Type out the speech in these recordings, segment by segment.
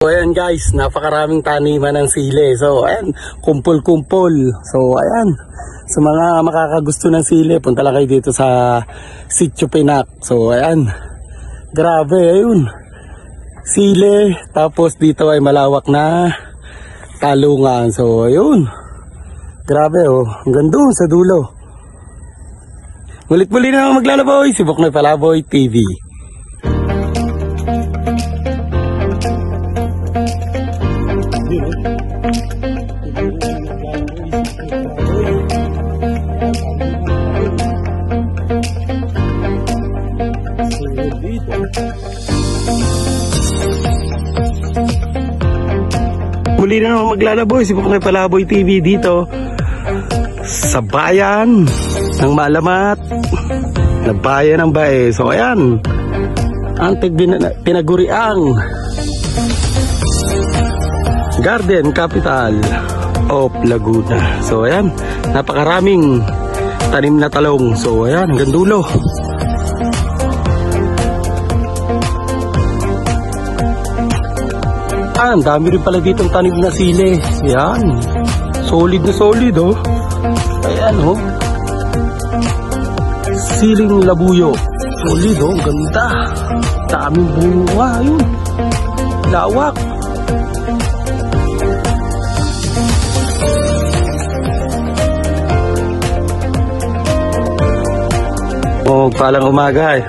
So ayan guys, napakaraming taniman ng sili. So ayan, kumpol-kumpol. So ayan, sa mga makakagusto ng sili, punta lang kayo dito sa Sitio Pinak. So ayan, grabe ayun. Sili, tapos dito ay malawak na talungan. So ayun, grabe oh, hanggang doon sa dulo. Mulit-muli na ako maglalaboy, si Buknoy Palaboy TV. Muli na naman maglalaboy, si Buknoy Palaboy TV dito sa bayan ng Malamat, na bayan ng Bae. So ayan, ang tinaguriang Garden Capital of Laguna. So ayan, napakaraming tanim na talong. So ayan, hanggang dulo. Ang dami rin pala ditong tanim na sili. Yan, solid na solid oh. Ayan oh, siling labuyo, solid oh, ganda, daming bunga, yun, lawak. Oh, palang umaga eh.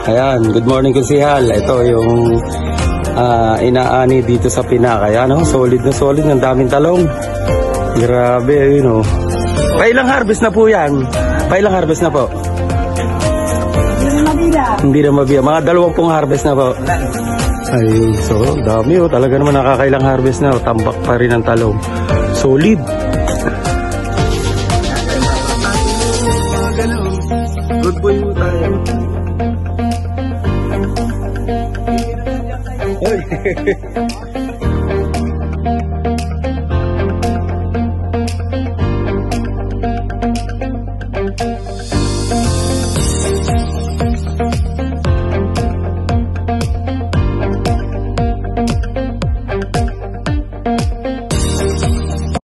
Ayan, good morning Kusihal. Ito yung inaani dito sa Pinak. Ayan oh, solid na solid, ng daming talong. Grabe, ayun oh. Pailang harvest na po yan? Pailang harvest na po? Hindi na mabila. Mga 20 harvest na po. Ay, so dami oh. Talaga naman nakakailang harvest na oh. Tambak pa rin ang talong. Solid. Good boy mo tayo. Oy.